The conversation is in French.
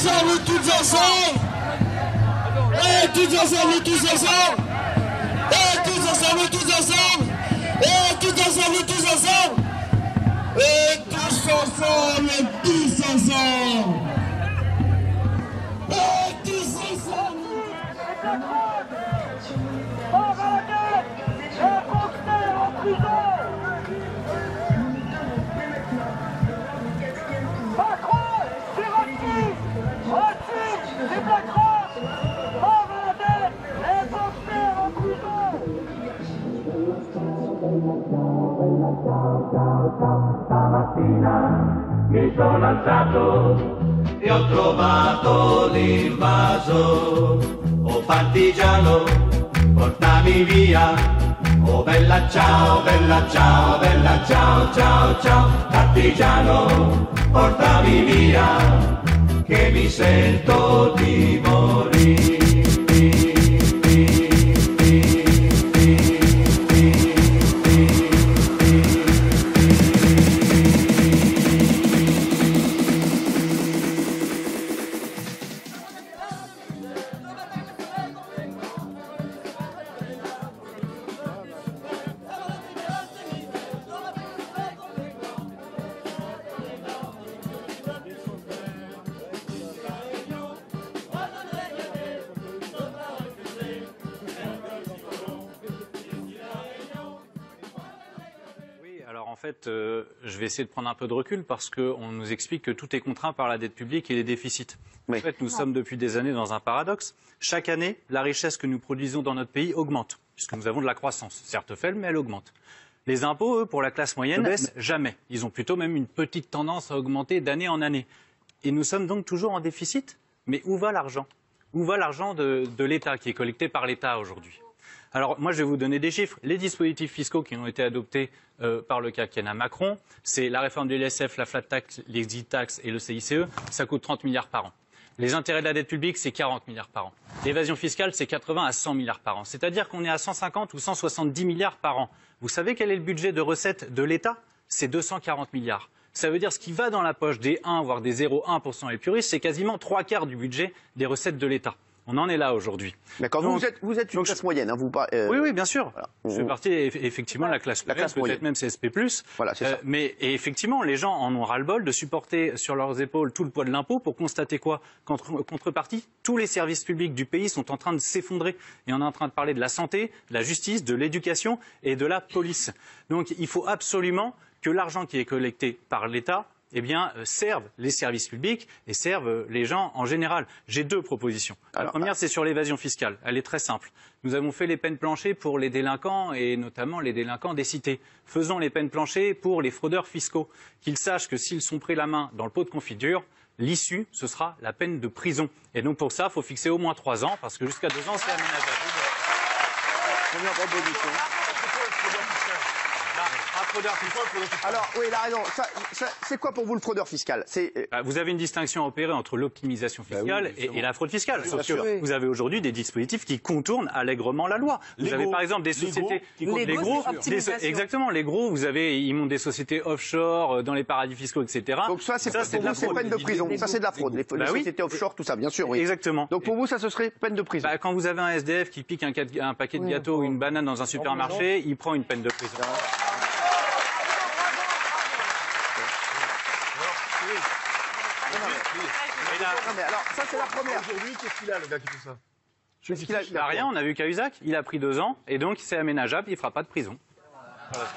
ensemble, toutes ensemble. Et tous ensemble, tous ensemble. Et tous ensemble, tous ensemble. Et tous ensemble, tous ensemble. Et tous ensemble, tous ensemble. Et tous ensemble. On va la guerre. Un cocktail en prison. Macron, c'est raciste. Raciste, c'est Blackrock. On va la guerre. Un cocktail en prison. Stamattina mi sono alzato e ho trovato l'invaso. Oh partigiano, portami via. Oh bella ciao, bella ciao, bella ciao, ciao, ciao. Partigiano, portami via, che mi sento di morire. En fait, je vais essayer de prendre un peu de recul parce qu'on nous explique que tout est contraint par la dette publique et les déficits. Oui. En fait, nous sommes depuis des années dans un paradoxe. Chaque année, la richesse que nous produisons dans notre pays augmente, puisque nous avons de la croissance. Certes faible, mais elle augmente. Les impôts, eux, pour la classe moyenne, baissent jamais. Ils ont plutôt même une petite tendance à augmenter d'année en année. Et nous sommes donc toujours en déficit. Mais où va l'argent? Où va l'argent de l'État, qui est collecté par l'État aujourd'hui? Alors, moi, je vais vous donner des chiffres. Les dispositifs fiscaux qui ont été adoptés par le quinquennat Macron, c'est la réforme de l'ISF, la flat tax, l'exit tax et le CICE, ça coûte 30 milliards par an. Les intérêts de la dette publique, c'est 40 milliards par an. L'évasion fiscale, c'est 80 à 100 milliards par an. C'est-à-dire qu'on est à 150 ou 170 milliards par an. Vous savez quel est le budget de recettes de l'État? C'est 240 milliards. Ça veut dire ce qui va dans la poche des 1, voire des 0,1% les plus riches, c'est quasiment 3/4 du budget des recettes de l'État. On en est là aujourd'hui. D'accord. Vous êtes une classe moyenne, hein, Oui, bien sûr. Voilà. Je fais partie effectivement de la classe moyenne, peut-être même CSP+. Voilà, c'est ça. Mais effectivement, les gens en ont ras-le-bol de supporter sur leurs épaules tout le poids de l'impôt pour constater quoi? Qu'en contrepartie, tous les services publics du pays sont en train de s'effondrer. Et on est en train de parler de la santé, de la justice, de l'éducation et de la police. Donc il faut absolument que l'argent qui est collecté par l'État servent les services publics et servent les gens en général. J'ai deux propositions. La première, c'est sur l'évasion fiscale. Elle est très simple. Nous avons fait les peines planchers pour les délinquants et notamment les délinquants des cités. Faisons les peines planchers pour les fraudeurs fiscaux. Qu'ils sachent que s'ils sont pris la main dans le pot de confiture, l'issue, ce sera la peine de prison. Et donc pour ça, il faut fixer au moins 3 ans, parce que jusqu'à 2 ans, c'est aménageable. Première proposition. Alors, oui, il a raison. C'est quoi pour vous le fraudeur fiscal? Vous avez une distinction à opérer entre l'optimisation fiscale et la fraude fiscale. Sauf que vous avez aujourd'hui des dispositifs qui contournent allègrement la loi. Vous avez par exemple des sociétés... Les gros, exactement. Les gros, ils montent des sociétés offshore dans les paradis fiscaux, etc. Donc ça, pour vous, c'est peine de prison. Ça, c'est de la fraude. Les sociétés offshore, tout ça, bien sûr. Oui. Exactement. Donc pour vous, ça, ce serait peine de prison. Quand vous avez un SDF qui pique un paquet de gâteaux ou une banane dans un supermarché, il prend une peine de prison. Mais alors, ça, c'est la première. Aujourd'hui, qu'est-ce qu'il a, le gars qui fait ça? Il n'a rien, on a vu Cahuzac, il a pris 2 ans, et donc c'est aménageable, il ne fera pas de prison. Voilà.